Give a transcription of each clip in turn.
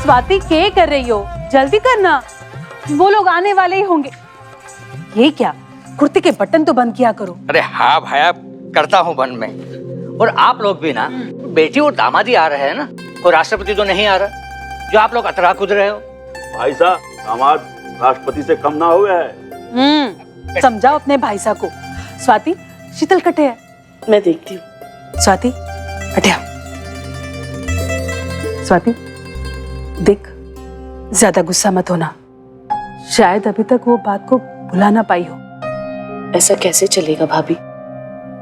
स्वाति क्या कर रही हो? जल्दी करना, वो लोग आने वाले ही होंगे। ये क्या, कुर्ते के बटन तो बंद किया करो। अरे हाँ भाया, करता हूँ बंद में। और आप लोग भी ना, बेटी और दामादी आ रहे हैं ना, कोई राष्ट्रपति तो नहीं आ रहा जो आप लोग अतरा कूद रहे हो। भाई साहब, दामाद राष्ट्रपति से कम ना हुआ है। समझाओ अपने भाई साहब को। स्वाति, शीतल कटे है। मैं देखती हूँ। स्वाति हटिया। स्वाति देख, ज्यादा गुस्सा मत होना, शायद अभी तक वो बात को भुला ना पाई हो। ऐसा कैसे चलेगा भाभी,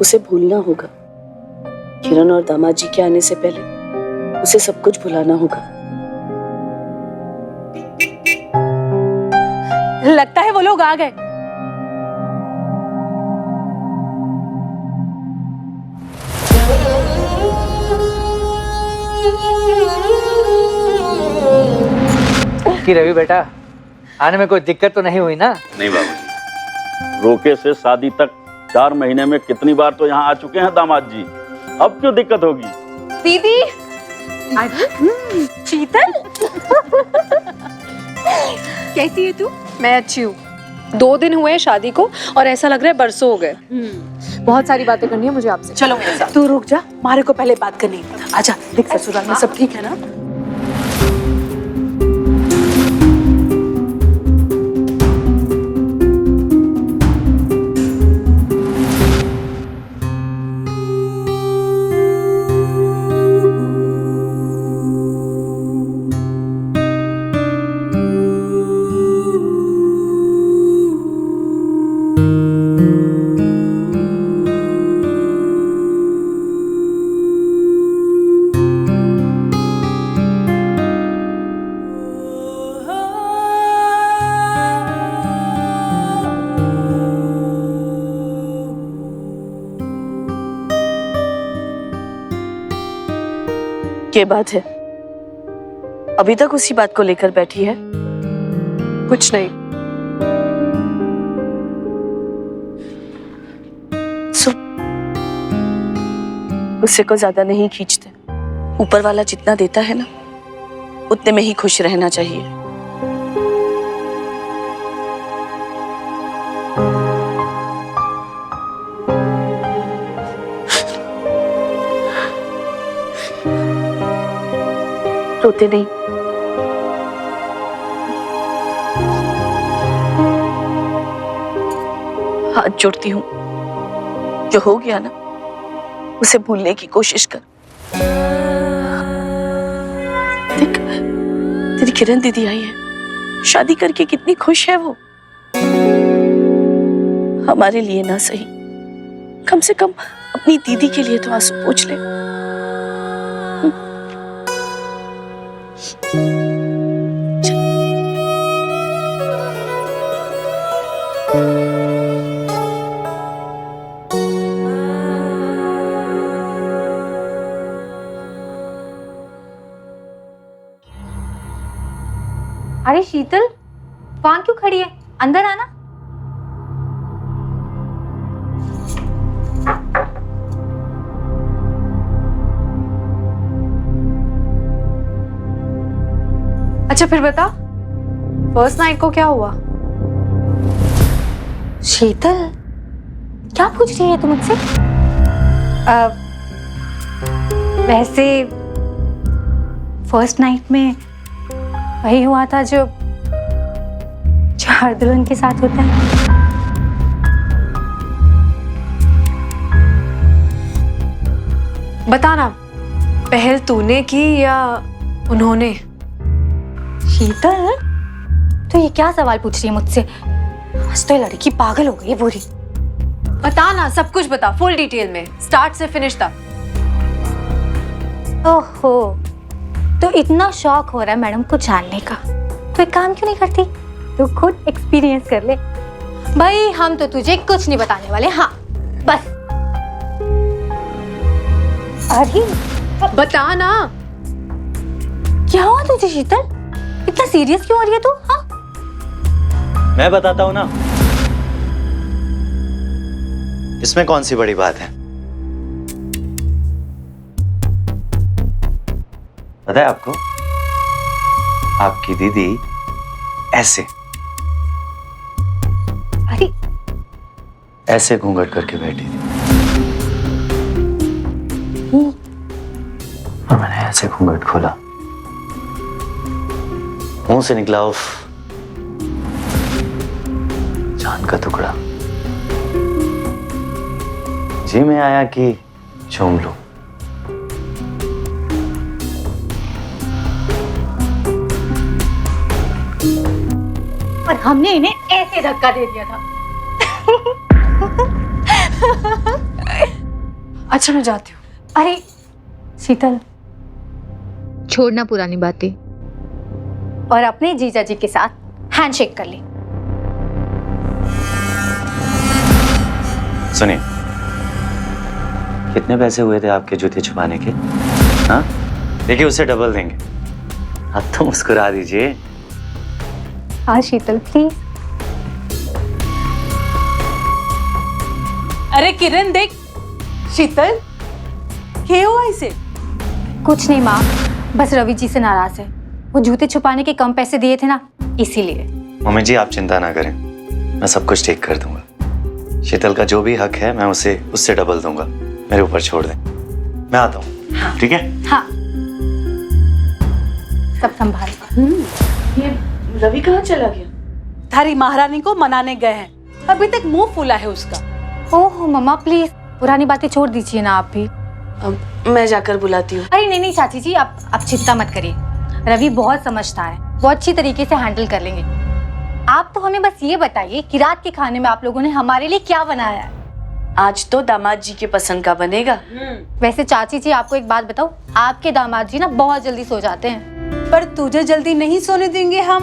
उसे भूलना होगा। किरण और दामाद जी के आने से पहले उसे सब कुछ भुलाना होगा। लगता है वो लोग आ गए। कि रवि बेटा, आने में कोई दिक्कत तो नहीं हुई ना? नहीं बाबूजी, रोके से शादी तक 4 महीने में कितनी बार तो यहाँ आ चुके हैं दामाद जी, अब क्यों दिक्कत होगी? दीदी, शीतल कैसी है तू? मैं अच्छी हूँ। 2 दिन हुए हैं शादी को और ऐसा लग रहा है बरसों हो गए। बहुत सारी बातें करनी है मुझे आपसे। चलो मेरे साथ। तू रुक जा, मारे को पहले बात करनी है। आजा, देख ससुराल में सब ठीक है ना? क्या बात है, अभी तक उसी बात को लेकर बैठी है? कुछ नहीं। गुस्से को ज्यादा नहीं खींचते। ऊपर वाला जितना देता है ना, उतने में ही खुश रहना चाहिए। रोते नहीं। हाथ जोड़ती हूँ, जो हो गया ना उसे भूलने की कोशिश कर। देख, तेरी किरण दीदी आई है, शादी करके कितनी खुश है वो। हमारे लिए ना सही, कम से कम अपनी दीदी के लिए तो आंसू पोंछ ले। अरे शीतल, वहां क्यों खड़ी है? अंदर आना। अच्छा फिर बता, फर्स्ट नाइट को क्या हुआ? शीतल, क्या पूछ रही है तू मुझसे? वैसे फर्स्ट नाइट में वही हुआ था जो हर दुल्हन के साथ होता है। बता ना, पहल तूने की या उन्होंने? शीतल, तो ये क्या सवाल पूछ रही है मुझसे? आज तो ये लड़की पागल हो गई है पूरी। बता ना, सब कुछ बता, फुल डिटेल में, स्टार्ट से फिनिश तक। ओहो, तो इतना शौक हो रहा है मैडम को जानने का, तो एक काम क्यों नहीं करती, तू खुद एक्सपीरियंस कर ले। भाई हम तो तुझे कुछ नहीं बताने वाले। हाँ बस। अरे बता ना, क्या हुआ तुझे शीतल? इतना सीरियस क्यों हो रही है तू? हाँ मैं बताता हूँ ना, इसमें कौन सी बड़ी बात है? पता है आपको, आपकी दीदी ऐसे अरे ऐसे घूंघट करके बैठी थी और मैंने ऐसे घूंघट खोला, मुंह से निकला उफ, जान का टुकड़ा। जी में आया कि चूम लूं। और हमने इन्हें ऐसे धक्का दे दिया था। अच्छा मैं जाती हूँ। अरे शीतल, छोड़ना पुरानी बातें। और अपने जीजा जी के साथ हैंडशेक कर ली। सुनिए, कितने पैसे हुए थे आपके जूते छुपाने के? हाँ, देखिए उसे डबल देंगे। अब तो मुस्कुरा दीजिए। हाँ शीतल प्लीज। अरे किरण देख, शीतल क्या हुआ इसे? कुछ नहीं माँ, बस रवि जी से नाराज है। वो जूते छुपाने के कम पैसे दिए थे ना, इसीलिए। मम्मी जी आप चिंता ना करें, मैं सब कुछ ठीक कर दूंगा। शीतल का जो भी हक है मैं उसे उससे डबल दूंगा। मेरे ऊपर छोड़ दें, मैं आता हूँ। हाँ। ठीक है? हाँ सब संभाल। ये रवि कहाँ चला गया? थारी महारानी को मनाने गए हैं, अभी तक मुंह फूला है उसका। ओह मम्मा प्लीज, पुरानी बातें छोड़ दीजिए ना आप भी। मैं जाकर बुलाती हूँ। अरे नहीं नहीं चाची जी, आप चिंता मत करिए। रवि बहुत समझदार है, वो अच्छी तरीके से हैंडल कर लेंगे। आप तो हमें बस ये बताइए कि रात के खाने में आप लोगों ने हमारे लिए क्या बनाया है? आज तो दामाद जी के पसंद का बनेगा। वैसे चाची जी आपको एक बात बताओ, आपके दामाद जी ना बहुत जल्दी सो जाते हैं। पर तुझे जल्दी नहीं सोने देंगे हम।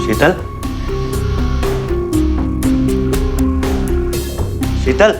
शीतल, शीतल,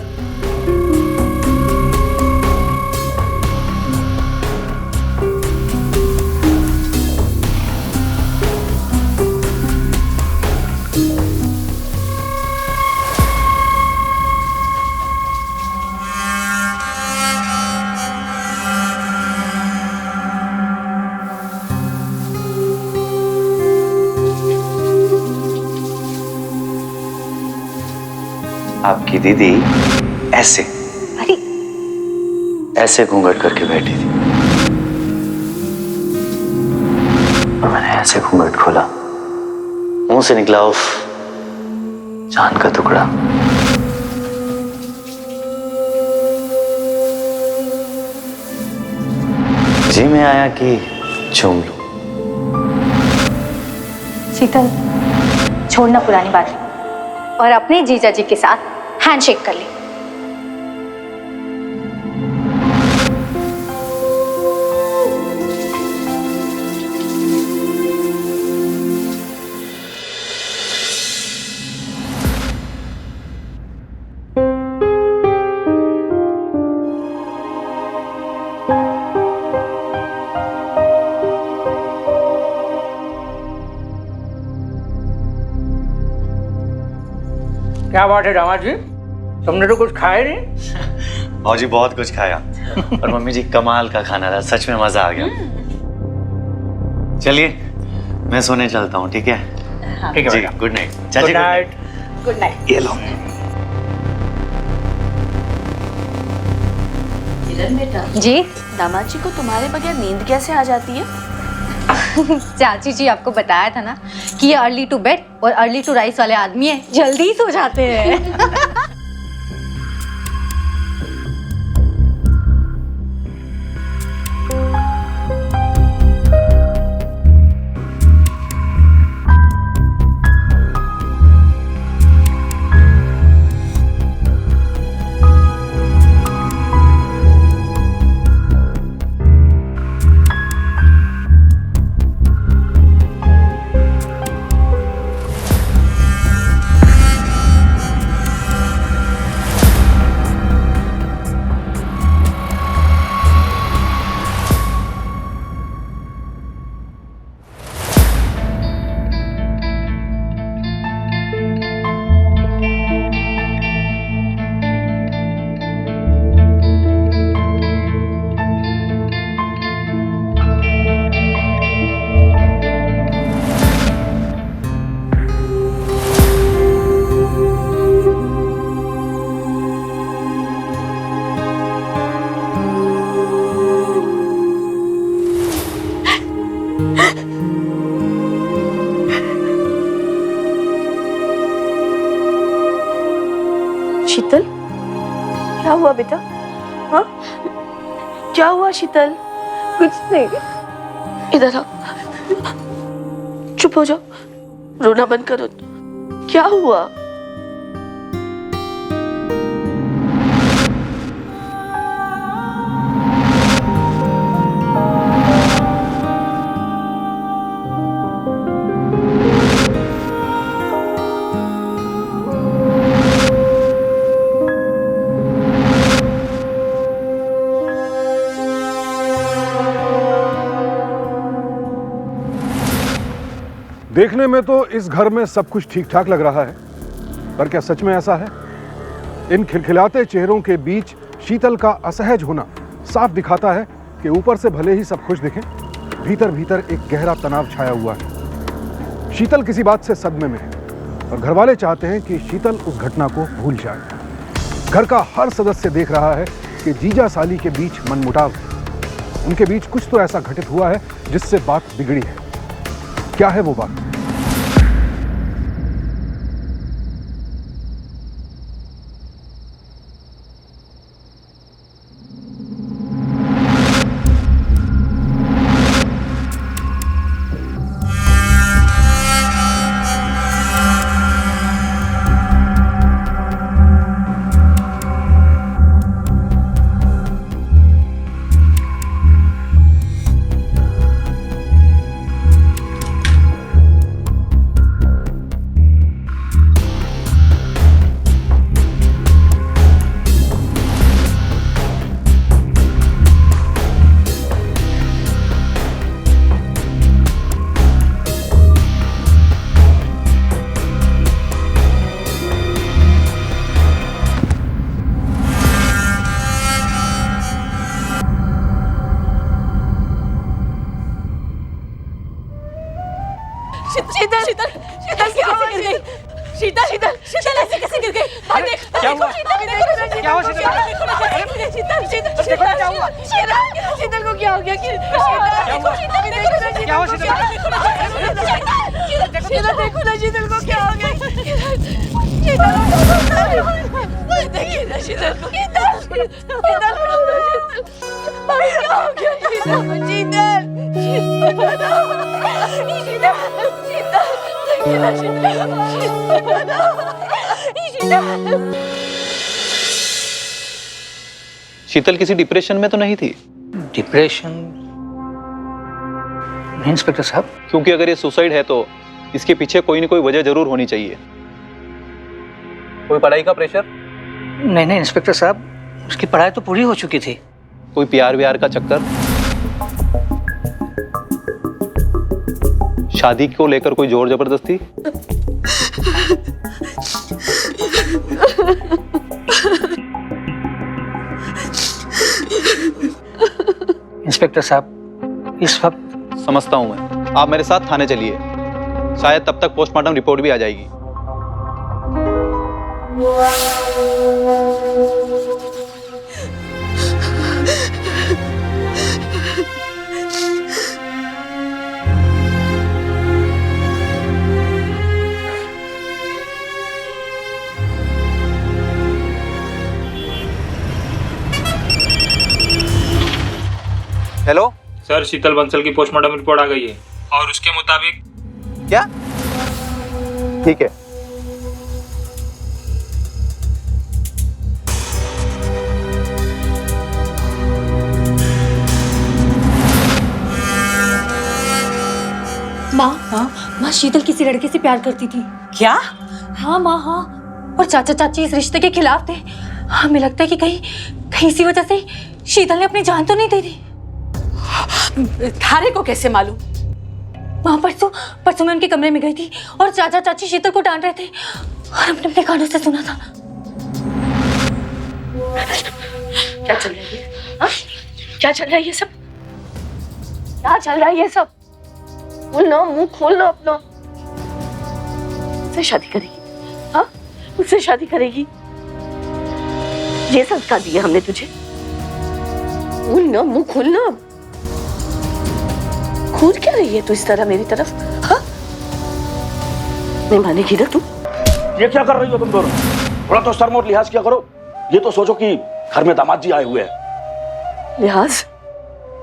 आपकी दीदी ऐसे अरे ऐसे घूंघट करके बैठी थी और मैंने ऐसे घूंघट खोला, मुंह से निकला उफ, जान का टुकड़ा। जी में आया कि चूम लूं। शीतल, छोड़ना पुरानी बातें और अपने जीजा जी के साथ हैंडशेक कर ली। क्या बात है दामाद जी, तुमने तो कुछ खाया नहीं? भाजी बहुत कुछ खाया और मम्मी जी कमाल का खाना था, सच में मजा आ गया। चलिए मैं सोने चलता हूँ, ठीक है? ठीक है जी, बेटा। Good night. गुड चाची नाइट। Good night. ये लो। किरण बेटा, जी दामाद जी को तुम्हारे बगैर नींद कैसे आ जाती है? चाची जी आपको बताया था ना कि ये अर्ली टू बेड और अर्ली टू राइस वाले आदमी है, जल्दी ही सो जाते हैं। हुआ बेटा? हाँ, क्या हुआ शीतल? कुछ नहीं। इधर आओ, चुप हो जाओ, रोना बंद करो। क्या हुआ? देखने में तो इस घर में सब कुछ ठीक ठाक लग रहा है, पर क्या सच में ऐसा है? इन खिलखिलाते चेहरों के बीच शीतल का असहज होना साफ दिखाता है कि ऊपर से भले ही सब खुश दिखें, भीतर भीतर एक गहरा तनाव छाया हुआ है। शीतल किसी बात से सदमे में है और घरवाले चाहते हैं कि शीतल उस घटना को भूल जाए। घर का हर सदस्य देख रहा है कि जीजा साली के बीच मनमुटाव है। उनके बीच कुछ तो ऐसा घटित हुआ है जिससे बात बिगड़ी है। क्या है वो बात? शीतल, शीतल, शीतल कैसे गिर गई? शीतल, शीतल, शीतल ऐसे कैसे गिर गई? भाई देख, क्या हुआ? क्या हुआ शीतल? शीतल, शीतल, शीतल, क्या हुआ? शीतल को क्या हो गया? क्या हुआ शीतल? शीतल देखो ना, शीतल को क्या हो गया? देखिए ना शीतल को। शीतल, भाई क्या हो गया शीतल को? शीतल किसी डिप्रेशन में तो नहीं थी? डिप्रेशन नहीं इंस्पेक्टर साहब। क्योंकि अगर ये सुसाइड है तो इसके पीछे कोई ना कोई वजह जरूर होनी चाहिए। कोई पढ़ाई का प्रेशर? नहीं नहीं इंस्पेक्टर साहब, उसकी पढ़ाई तो पूरी हो चुकी थी। कोई प्यार व्यार का चक्कर? शादी को लेकर कोई जोर जबरदस्ती? इंस्पेक्टर साहब, इस वक्त समझता हूं मैं, आप मेरे साथ थाने चलिए, शायद तब तक पोस्टमार्टम रिपोर्ट भी आ जाएगी। हेलो सर, शीतल बंसल की पोस्टमार्टम रिपोर्ट आ गई है और उसके मुताबिक। क्या? ठीक है। माँ शीतल किसी लड़के से प्यार करती थी। क्या? हाँ माँ, हाँ। और चाचा चाची इस रिश्ते के खिलाफ थे। हमें लगता है कि कहीं इसी वजह से शीतल ने अपनी जान तो नहीं दे दी। थारे को कैसे मालूम? माँ परसों मैं उनके कमरे में गई थी और चाचा चाची शीतल को डांट रहे थे और हमने अपने कानों से सुना था। क्या चल रहा है ये? हाँ? क्या चल रहा है ये सब? क्या चल रहा है ये सब? खोलना, मुंह खोलना अपना। उससे शादी करेगी? हाँ, उससे शादी करेगी? ये संस्कार दिया हमने तुझे? खोलना, मुंह खोलना। कूद क्या रही है तू इस तरह मेरी तरफ? हाँ, नहीं मानेगी ना तू? ये क्या कर रही हो तुम दोनों? थोड़ा तो शर्म और लिहाज किया करो। ये तो सोचो कि घर में दामाद जी आए हुए हैं। लिहाज,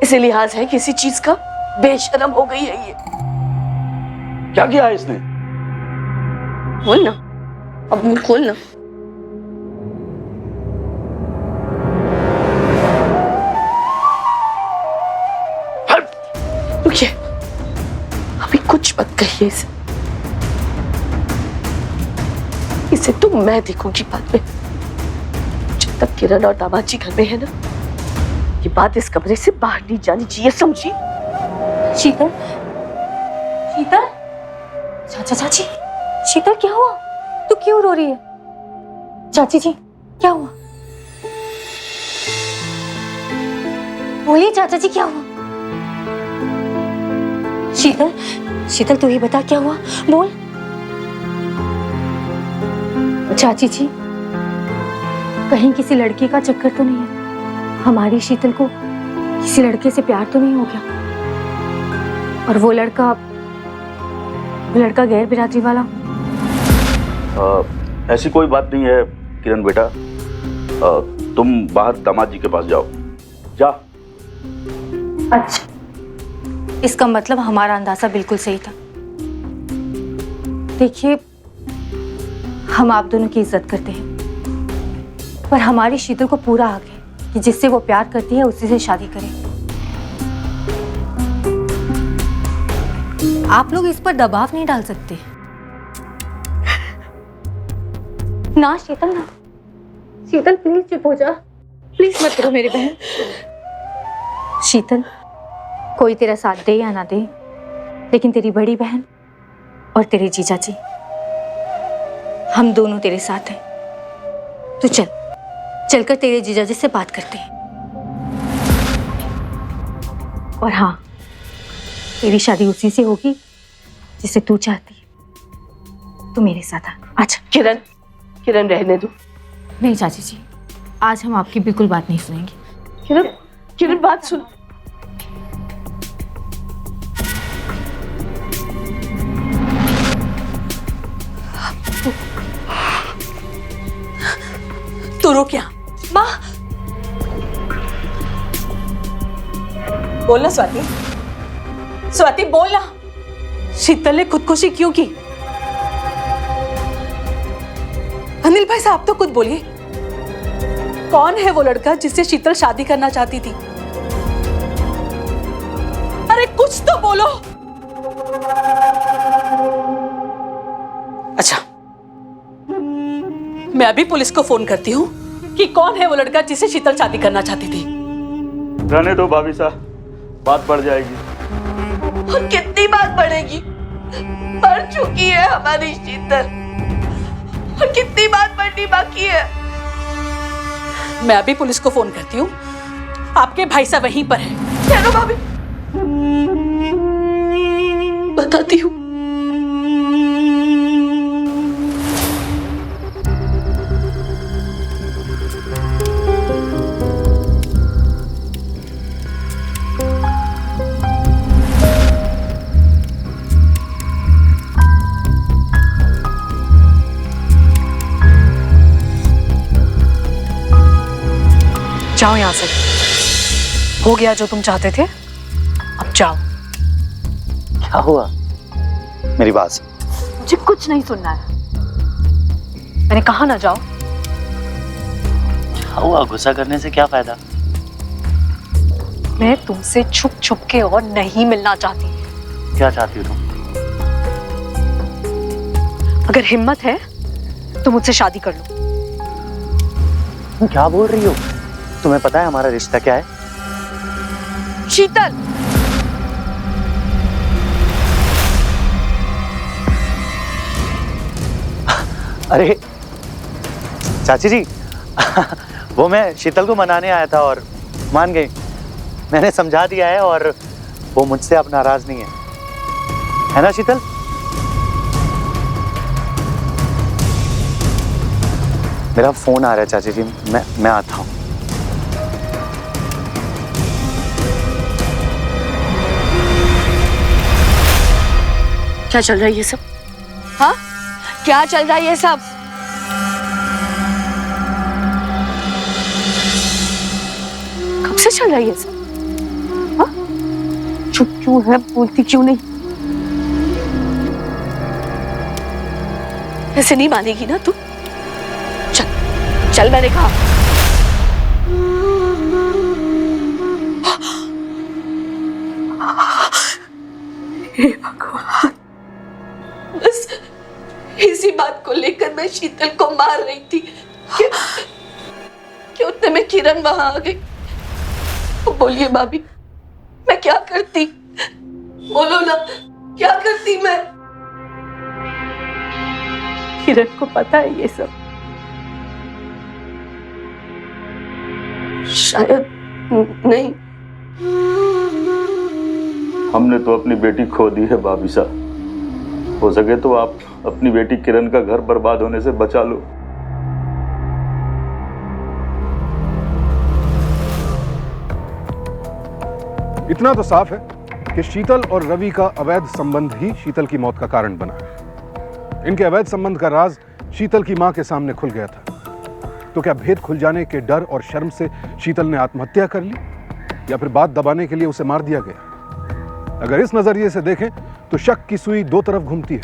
इसे लिहाज है किसी चीज का? बेशरम हो गई है ये। क्या किया है इसने? खोल ना, अब मुंह खोल ना। रुकिए, अभी कुछ मत कहिए इसे। इसे तो मैं देखूंगी बाद में। जब तक किरण और दामाद जी घर में है ना, ये बात इस कमरे से बाहर नहीं जानी चाहिए, समझी? शीतल, शीतल, चाचा चाची, शीतल क्या हुआ? तू क्यों रो रही है? चाची जी, क्या हुआ? बोलिए चाचा जी, क्या हुआ? शीतल, शीतल तू ही बता क्या हुआ, बोल। चाची जी, कहीं किसी लड़की का चक्कर तो नहीं है? हमारी शीतल को किसी लड़के से प्यार तो नहीं हो गया? और वो लड़का गैर बिरादरी वाला? ऐसी कोई बात नहीं है किरण बेटा। तुम बाहर दामाद जी के पास जाओ, जा। अच्छा, इसका मतलब हमारा अंदाजा बिल्कुल सही था। देखिए, हम आप दोनों की इज्जत करते हैं, पर हमारी शीतल को पूरा हक है कि जिससे वो प्यार करती है उसी से शादी करे। आप लोग इस पर दबाव नहीं डाल सकते। ना शीतल, ना शीतल, प्लीज चुप हो जा, प्लीज मत करो मेरी बहन। शीतल, कोई तेरा साथ दे या ना दे, लेकिन तेरी बड़ी बहन और तेरे जीजा जी, हम दोनों तेरे साथ हैं। तो चलकर तेरे जीजा जी से बात करते हैं। और हाँ, तेरी शादी उसी से होगी जिसे तू चाहती है। तू मेरे साथ आजा। किरण, किरण रहने दो। नहीं चाची जी, आज हम आपकी बिल्कुल बात नहीं सुनेंगे। किरण, किरण बात सुन। तू रो क्या? माँ, बोलना स्वाति, स्वाति बोलना। शीतल ने खुदकुशी क्यों की? अनिल भाई साहब तो खुद बोलिए, कौन है वो लड़का जिससे शीतल शादी करना चाहती थी? अरे कुछ तो बोलो। अच्छा, मैं अभी पुलिस को फोन करती हूँ कि कौन है वो लड़का जिससे शीतल शादी करना चाहती थी। रहने दो भाभी साहब, बात बढ़ जाएगी। और कितनी बात बढ़ेगी? मर चुकी है हमारी शीतल, और कितनी बात बढ़नी बाकी है? मैं अभी पुलिस को फोन करती हूँ, आपके भाई साहब वहीं पर हैं। चलो भाभी, बताती हूँ। जाओ यहाँ से, हो गया जो तुम चाहते थे, अब जाओ। क्या हुआ? मेरी बात सुन। मुझे कुछ नहीं सुनना है, मैंने कहा ना जाओ। क्या हुआ? गुस्सा करने से क्या फायदा? मैं तुमसे छुप छुप के और नहीं मिलना चाहती। क्या चाहती हो तुम? अगर हिम्मत है तो मुझसे शादी कर लो। तुम क्या बोल रही हो? तुम्हें पता है हमारा रिश्ता क्या है? शीतल, अरे चाची जी, वो मैं शीतल को मनाने आया था और मान गई। मैंने समझा दिया है और वो मुझसे अब नाराज नहीं है ना शीतल? मेरा फोन आ रहा है चाची जी, मैं आता हूँ। क्या चल रहा है ये सब? हाँ, क्या चल रहा है ये सब? कैसे चल रहा है ये सब? हाँ? चुप क्यों है, बोलती क्यों नहीं? ऐसे नहीं मानेगी ना तू? चल चल, मैंने कहा। हे भगवान, बस इसी बात को लेकर मैं शीतल को मार रही थी कि उतने में किरण वहां आ गई। तो बोलिए भाभी, मैं क्या करती? बोलो ना, क्या करती मैं? किरण को पता है ये सब? शायद नहीं। हमने तो अपनी बेटी खो दी है भाभी साहब। हो सके तो आप अपनी बेटी किरण का घर बर्बाद होने से बचा लो। इतना तो साफ है कि शीतल और रवि का अवैध संबंध ही शीतल की मौत का कारण बना है। इनके अवैध संबंध का राज शीतल की मां के सामने खुल गया था। तो क्या भेद खुल जाने के डर और शर्म से शीतल ने आत्महत्या कर ली, या फिर बात दबाने के लिए उसे मार दिया गया? अगर इस नजरिए से देखें तो शक की सुई दो तरफ घूमती है।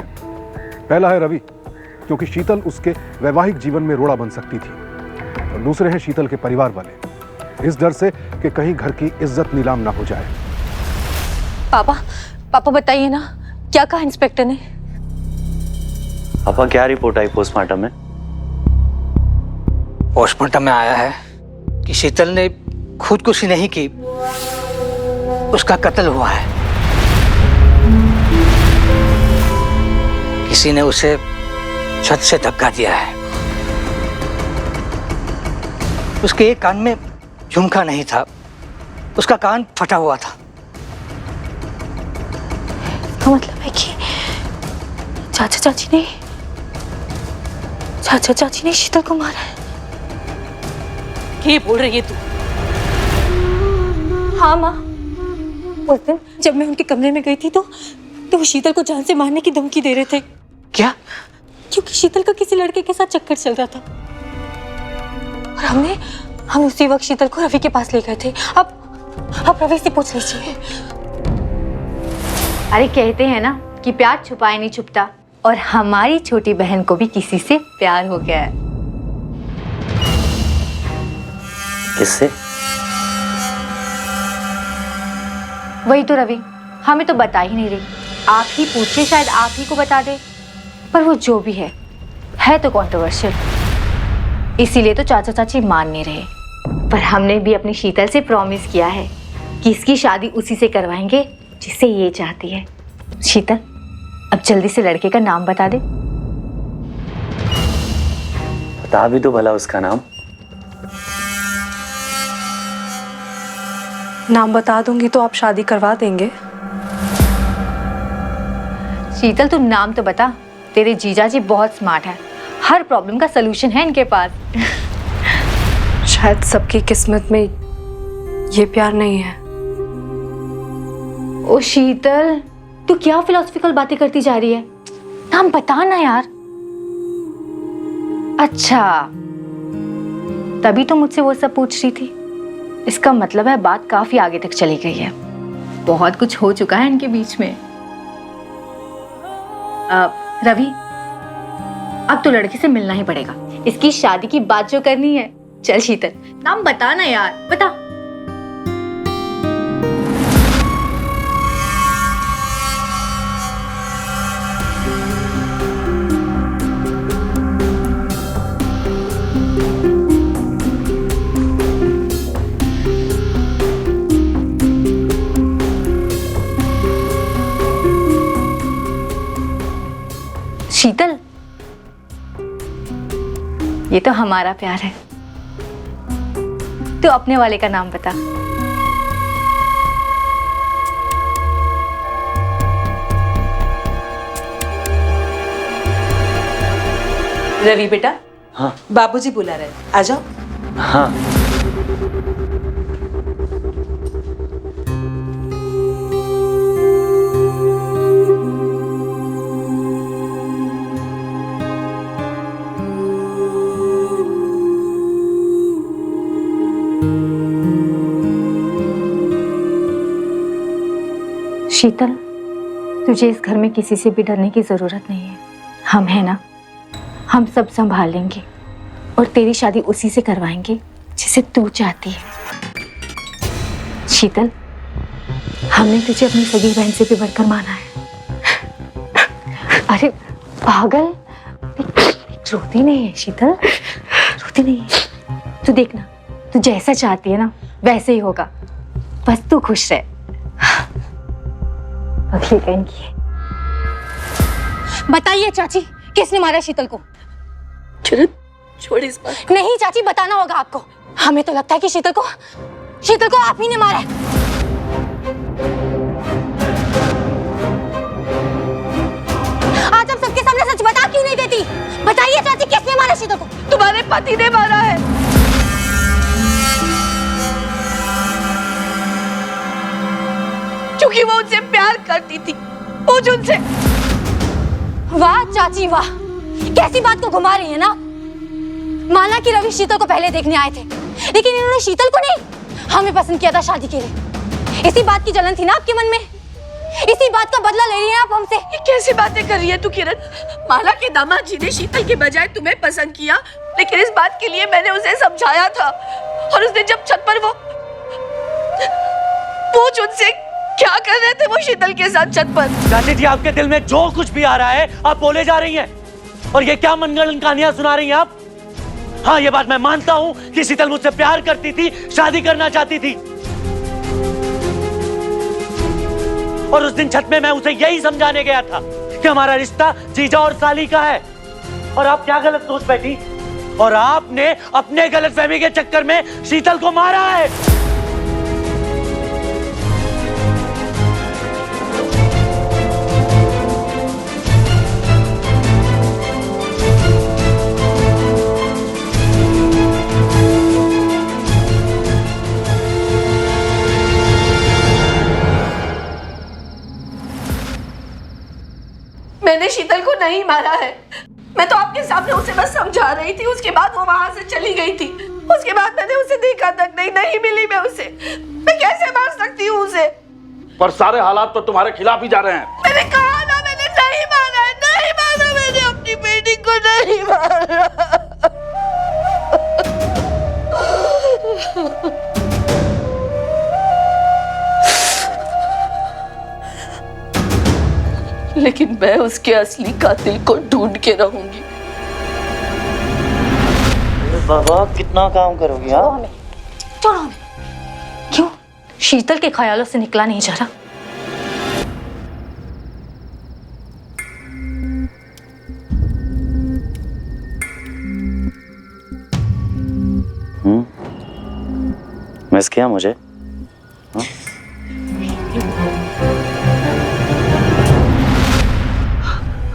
पहला है रवि, क्योंकि शीतल उसके वैवाहिक जीवन में रोड़ा बन सकती थी, और दूसरे हैं शीतल के परिवार वाले, इस डर से कि कहीं घर की इज्जत नीलाम ना हो जाए। पापा बताइए ना, क्या कहा इंस्पेक्टर ने? पापा, क्या रिपोर्ट आई पोस्टमार्टम में? पोस्टमार्टम में आया है कि शीतल ने खुदकुशी नहीं की, उसका कत्ल हुआ है। किसी ने उसे छत से धक्का दिया है। उसके एक कान में झुमका नहीं था, उसका कान फटा हुआ था। इसका मतलब है कि चाचा चाची ने शीतल को मारा है। ये बोल रही है तू? हाँ माँ, उस दिन जब मैं उनके कमरे में गई थी तो वो शीतल को जान से मारने की धमकी दे रहे थे। क्या? क्योंकि शीतल का किसी लड़के के साथ चक्कर चल रहा था, और हम उसी वक्त शीतल को रवि के पास ले गए थे। अब रवि से पूछ लीजिए। अरे कहते हैं ना कि प्यार छुपाए नहीं छुपता, और हमारी छोटी बहन को भी किसी से प्यार हो गया है। किससे? वही तो रवि, हमें तो बता ही नहीं रही। आप ही पूछे, शायद आप ही को बता दे। पर वो जो भी है तो कंट्रोवर्शियल, इसीलिए तो चाचा चाची मान नहीं रहे। पर हमने भी अपनी शीतल से प्रॉमिस किया है कि इसकी शादी उसी से करवाएंगे जिसे ये चाहती है। शीतल, अब जल्दी से लड़के का नाम बता दे। बता भी तो भला उसका नाम। नाम बता दूंगी तो आप शादी करवा देंगे? शीतल, तू नाम तो बता। तेरे जीजा जी बहुत स्मार्ट है, हर प्रॉब्लम का सलूशन है इनके पास। शायद सबकी किस्मत में ये प्यार नहीं है। ओ शीतल, तू क्या फिलोसफिकल बातें करती जा रही है? नाम बता ना यार। अच्छा, तभी तो मुझसे वो सब पूछ रही थी। इसका मतलब है बात काफी आगे तक चली गई है, बहुत कुछ हो चुका है इनके बीच में। रवि, अब तो लड़के से मिलना ही पड़ेगा, इसकी शादी की बात जो करनी है। चल शीतल, नाम बता ना यार, बता। शीतल, ये तो हमारा प्यार है। तो अपने वाले का नाम बता। रवि बेटा। हाँ। बाबूजी बुला रहे हैं, आ जाओ। हाँ। शीतल, तुझे इस घर में किसी से भी डरने की जरूरत नहीं है। हम हैं ना, हम सब संभाल लेंगे और तेरी शादी उसी से करवाएंगे जिसे तू चाहती है। शीतल, हमने तुझे अपनी सगी बहन से भी बढ़कर माना है। अरे पागल, रोती नहीं है शीतल, रोती नहीं है। तू देखना, तू जैसा चाहती है ना वैसे ही होगा, बस तू खुश रह। अगली बहन की है। बताइए चाची, किसने मारा शीतल को? किरण, छोड़ इस बात। नहीं चाची, बताना होगा आपको। हमें तो लगता है कि शीतल को आप ही ने मारा है। आज आप सबके सामने सच बता क्यों नहीं देती? बताइए चाची, किसने मारा शीतल को? तुम्हारे पति ने मारा है। क्योंकि वो उनसे प्यार करती थी, मुझ उनसे। वाह चाची वाह, कैसी बात को घुमा रही है ना। माना कि रवि शीतल को पहले देखने आए थे, लेकिन इन्होंने शीतल को नहीं, हमें पसंद किया था शादी के लिए। इसी बात की जलन थी ना आपके मन में, इसी बात का बदला ले रही हैं आप हमसे। ये कैसी बातें कर रही है तू किरण? माला के दामाद जी ने शीतल के बजाय तुम्हें पसंद किया, लेकिन इस बात के लिए मैंने उसे समझाया था। और उस दिन जब छत पर वो पूछ उनसे क्या कर रहे थे वो शीतल के साथ छत पर। चाची जी, आपके दिल में जो कुछ भी आ रहा है आप बोले जा रही हैं। और ये क्या मनगढ़ंत कहानियां सुना रही हैं आप? हाँ, ये बात मैं मानता हूं कि शीतल मुझसे प्यार करती थी, शादी करना चाहती थी। और उस दिन छत में मैं उसे यही समझाने गया था कि हमारा रिश्ता जीजा और साली का है। और आप क्या गलत सोच बैठी, और आपने अपने गलतफहमी के चक्कर में शीतल को मारा है। मैंने शीतल को नहीं मारा है। मैं तो आपके सामने उसे बस समझा रही थी। उसके बाद वो वहां से चली गई थी। उसके बाद मैंने उसे देखा तक नहीं मिली मैं उसे। मैं कैसे मार सकती हूँ उसे? पर सारे हालात तो तुम्हारे खिलाफ ही जा रहे हैं। मैंने कहा ना, मैंने नहीं मारा है, नहीं मारा, मैंने अपनी बेटी को नहीं मारा। लेकिन मैं उसके असली कातिल को ढूंढ के रहूंगी। बाबा, कितना काम करोगी आप? छोड़ो हमें। क्यों? शीतल के ख्यालों से निकला नहीं जा रहा। मिस किया मुझे? हाँ?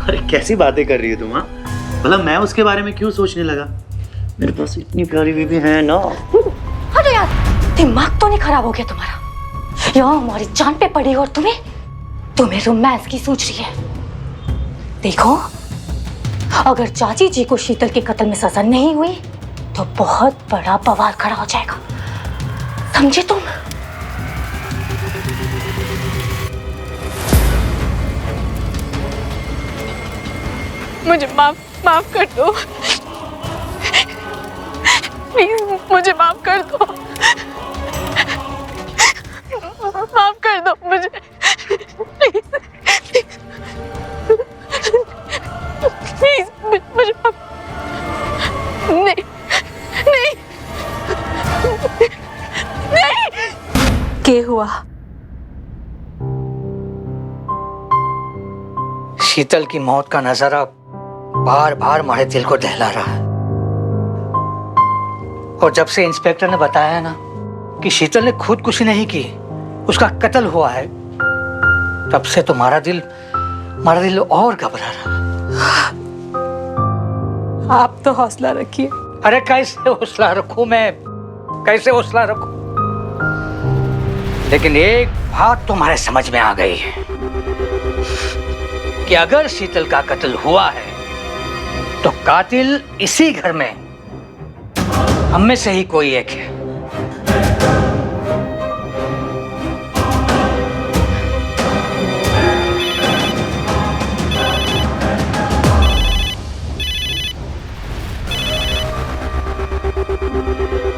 अरे कैसी बातें कर रही हो तुम? हाँ, मतलब मैं उसके बारे में क्यों सोचने लगा? मेरे पास इतनी प्यारी बीबी है ना। अरे यार, दिमाग तो नहीं खराब हो गया तुम्हारा? यहाँ हमारी जान पे पड़ी और तुम्हें रोमांस की सोच रही है। देखो, अगर चाची जी को शीतल के कत्ल में सजा नहीं हुई तो बहुत बड़ा बवाल खड़ा हो जाएगा, समझे तुम? मुझे माफ कर दो प्लीज, मुझे माफ कर दो, माफ कर दो मुझे प्लीज, प्लीज मुझे माफ। नहीं नहीं नहीं। क्या हुआ? शीतल की मौत का नजारा बार बार हमारे दिल को दहला रहा है। और जब से इंस्पेक्टर ने बताया ना कि शीतल ने खुदकुशी नहीं की, उसका कत्ल हुआ है, तब से तो हमारा दिल और घबरा रहा है। आप तो हौसला रखिए। अरे कैसे हौसला रखूं मैं, कैसे हौसला रखूं? लेकिन एक बात तो हमारे समझ में आ गई है कि अगर शीतल का कत्ल हुआ है तो कातिल इसी घर में हम में से ही कोई एक है।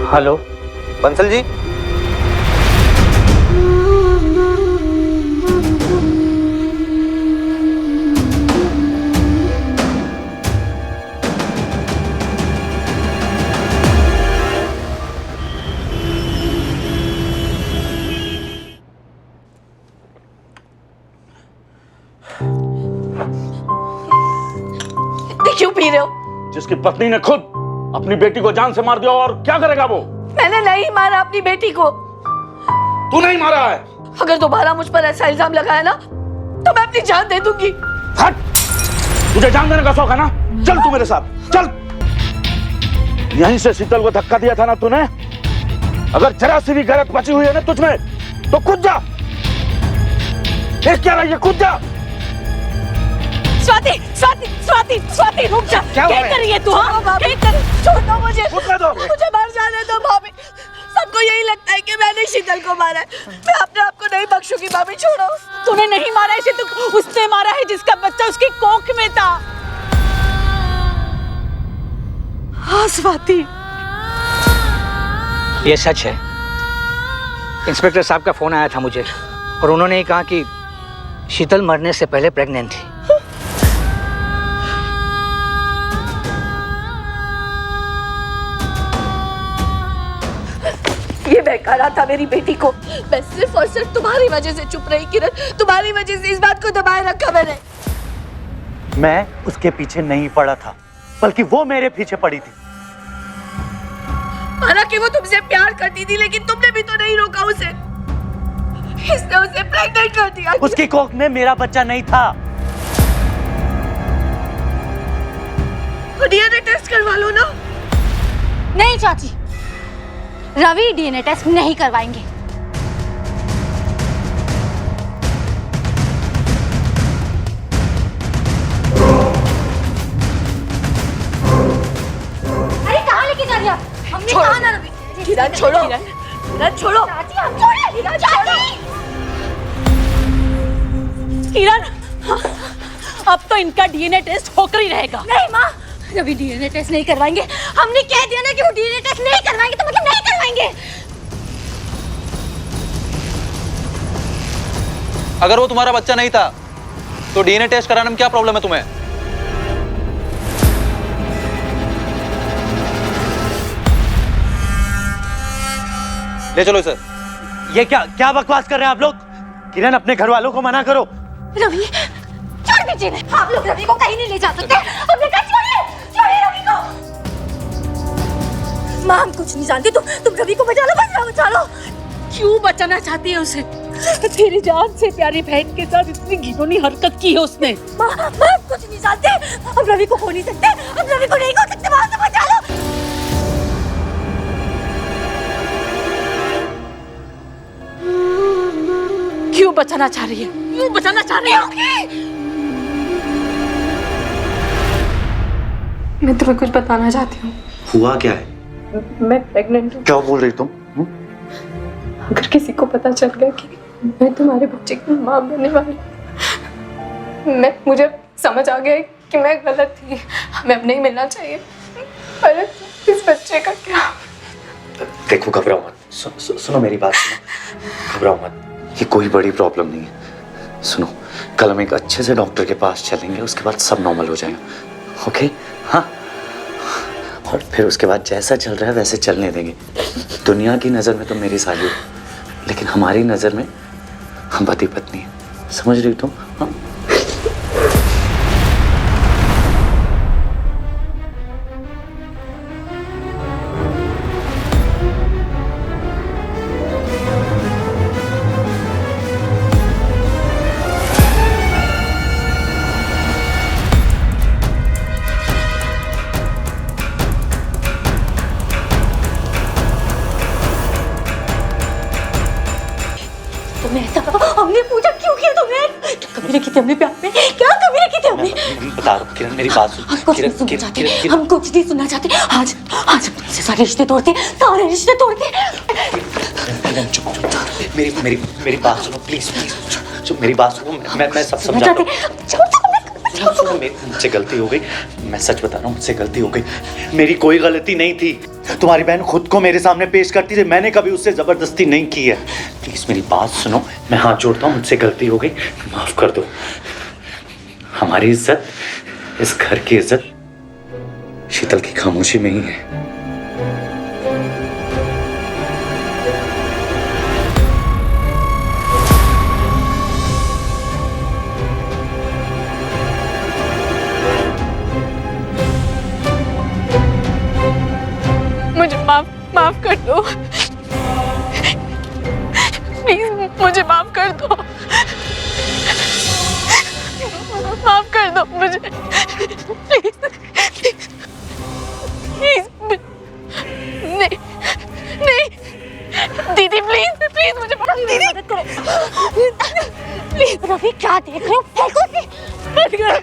हेलो बंसल जी, क्यों पी रहे हो? जिसकी पत्नी ने खुद अपनी बेटी को जान से मार दिया और क्या करेगा वो? मैंने नहीं मारा अपनी बेटी को। तू नहीं मारा है? अगर दोबारा मुझ पर ऐसा इल्जाम लगाया ना तो मैं अपनी जान दे दूंगी। हट! तुझे जान देने का शौक है ना? चल तू मेरे साथ चल। यहीं से शीतल को धक्का दिया था ना तूने? अगर जरा सी भी गैरत बची हुई है ना तुझमें तो कूद जा। क्या रही है, कूद जा। स्वाति स्वाति स्वाति स्वाति रुक जा। क्या कर रही है तू? छोड़ दो मुझे, दो। मुझे मार जाने दो भाभी। सबको यही लगता है कि मैंने शीतल को मारा है। मैं अपने आप को नहीं बख्शूंगी भाभी, छोड़ो। तूने नहीं मारा है शीतल, उसने मारा है जिसका बच्चा उसकी कोख में था। हाँ स्वाति, ये सच है। इंस्पेक्टर साहब का फोन आया था मुझे और उन्होंने ही कहा कि शीतल मरने से पहले प्रेग्नेंट थी। ये बहका रहा था मेरी बेटी को। मैं सिर्फ और सिर्फ तुम्हारी वजह से चुप रही किरण, तुम्हारी वजह से इस बात को दबाए रखा मैंने। मैं उसके पीछे नहीं पड़ा था, बल्कि वो मेरे पीछे पड़ी थी। हालांकि वो तुमसे प्यार करती थी, लेकिन तुमने भी तो नहीं रोका उसे। इसने उसे प्रेग्नेंट कर दिया। उसकी कोख में मेरा बच्चा नहीं था। डीएनए टेस्ट करवा लो ना। नहीं चाची, रवि डीएनए टेस्ट नहीं करवाएंगे। अरे कहाँ लेके जा रही हो? हमने कहा ना रवि। किरण छोड़ो, किरण छोड़ो। चाची हम छोड़े। चाची किरण, अब तो इनका डीएनए टेस्ट होकर ही रहेगा। नहीं माँ, रवि डीएनए टेस्ट नहीं करवाएंगे। हमने कह दिया ना कि वो डीएनए टेस्ट नहीं करवाएंगे, तो मतलब नहीं करवाएंगे। अगर वो तुम्हारा बच्चा नहीं था तो डीएनए टेस्ट कराने में क्या प्रॉब्लम है तुम्हें? ले चलो इसे। ये क्या क्या बकवास कर रहे हैं आप लोग? किरण, अपने घर वालों को मना करो। रवि छोड़ दीजिए ना। आप लोग रवि को कहीं नहीं ले जा सकते। हमने कहा छोड़िए रवि को। माँ हम कुछ नहीं जानते, तुम रवि को बचा लो, बचा लो। क्यों बचाना चाहती है उसे? तेरी जान से प्यारी बहन के साथ इतनी घिनौनी हरकत की है उसने। माँ हम कुछ नहीं जानते। हम रवि को खो नहीं सकते। हम रवि को नहीं खो सकते। माँ से बचा लो। क्यों बचाना चाह रही है? क्यों बचाना चाह रही है? मैं तुम्हें कुछ बताना चाहती हूँ। हुआ क्या है? मैं प्रेग्नेंट हूँ। क्या बोल रही तुम? अगर किसी को पता चल गया कि मैं तुम्हारे बच्चे की माँ बनने वाली, मुझे समझ आ गया है कि मैं गलत थी। हमें अब नहीं मिलना चाहिए। पर इस बच्चे का क्या? देखो, घबराओ मत। सुनो मेरी बात, सुनो, घबराओ मत। ये कोई बड़ी प्रॉब्लम नहीं है। सुनो, कल हम एक अच्छे से डॉक्टर के पास चलेंगे, उसके बाद सब नॉर्मल हो जाएगा। ओके? हाँ, और फिर उसके बाद जैसा चल रहा है वैसे चलने देंगे। दुनिया की नज़र में तो मेरी साली हो, लेकिन हमारी नज़र में हम पति पत्नी हैं। समझ रही हो तुम? हाँ? हमने पूछा क्यों किया तुमने? क्या कमी रखी थी हमने प्यार में? क्या कमी रखी थी हमने? मैं बता रहा हूँ किरण, मेरी बात सुन। हम कुछ नहीं सुनना चाहते। हम कुछ नहीं सुनना चाहते। आज आज हम तुमसे सारे रिश्ते तोड़ते, सारे रिश्ते तोड़ते। चुप चुप चुप। मेरी बात सुनो प्लीज प्लीज। चुप, मेरी बात सुनो। मैं सब समझाता हूँ। मुझसे गलती हो गई। मैं सच बता रहा हूँ, मुझसे गलती हो गई। मेरी कोई गलती नहीं थी। तुम्हारी बहन खुद को मेरे सामने पेश करती थी, मैंने कभी उससे जबरदस्ती नहीं की है। प्लीज मेरी बात सुनो, मैं हाथ जोड़ता हूँ, मुझसे गलती हो गई, माफ कर दो। हमारी इज्जत, इस घर की इज्जत शीतल की खामोशी में ही है। मुझे माफ कर दो, प्लीज मुझे माफ कर दो, माफ कर दो मुझे, प्लीज प्लीज। नहीं नहीं दीदी, प्लीज प्लीज मुझे मदद करो, प्लीज। रवि क्या देख रहे हो? फेंको इसे। मत करो।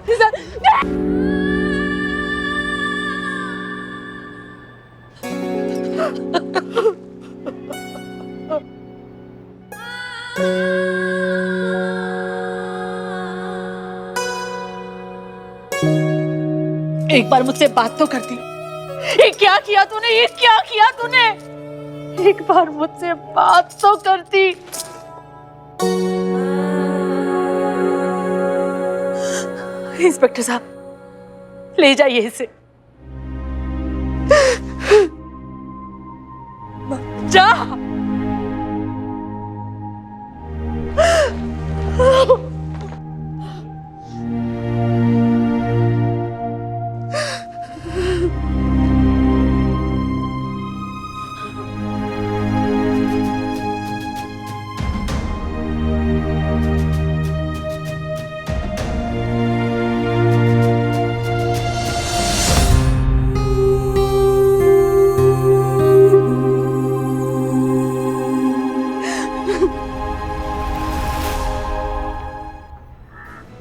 एक बार मुझसे बात तो करती। ये क्या किया तूने? ये क्या किया तूने? एक बार मुझसे बात तो करती। इंस्पेक्टर साहब, ले जाइए इसे। जा।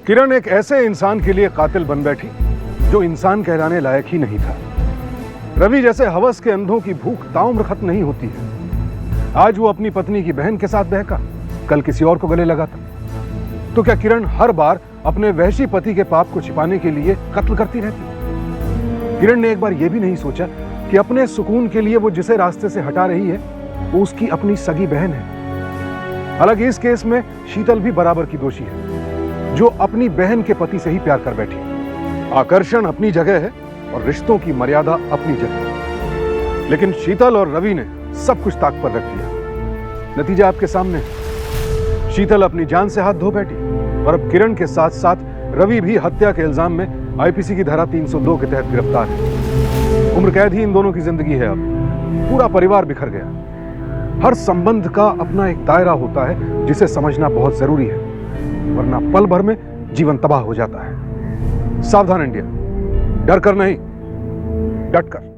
किरण एक ऐसे इंसान के लिए कातिल बन बैठी जो इंसान कहलाने लायक ही नहीं था। रवि जैसे हवस के अंधों की भूख ताउम्र खत्म नहीं होती है। आज वो अपनी पत्नी की बहन के साथ बहका, कल किसी और को गले लगाता। तो क्या किरण हर बार अपने वहशी पति के पाप को छिपाने के लिए कत्ल करती रहती? किरण ने एक बार यह भी नहीं सोचा कि अपने सुकून के लिए वो जिसे रास्ते से हटा रही है वो उसकी अपनी सगी बहन है। हालांकि इस केस में शीतल भी बराबर की दोषी है, जो अपनी बहन के पति से ही प्यार कर बैठी। आकर्षण अपनी जगह है और रिश्तों की मर्यादा अपनी जगह, लेकिन शीतल और रवि ने सब कुछ ताक पर रख दिया। नतीजा आपके सामने है। शीतल अपनी जान से हाथ धो बैठी और अब किरण के साथ साथ रवि भी हत्या के इल्जाम में आईपीसी की धारा 302 के तहत गिरफ्तार है। उम्र कैद ही इन दोनों की जिंदगी है। अब पूरा परिवार बिखर गया। हर संबंध का अपना एक दायरा होता है जिसे समझना बहुत जरूरी है, वरना पल भर में जीवन तबाह हो जाता है। सावधान इंडिया, डर कर नहीं, डट कर।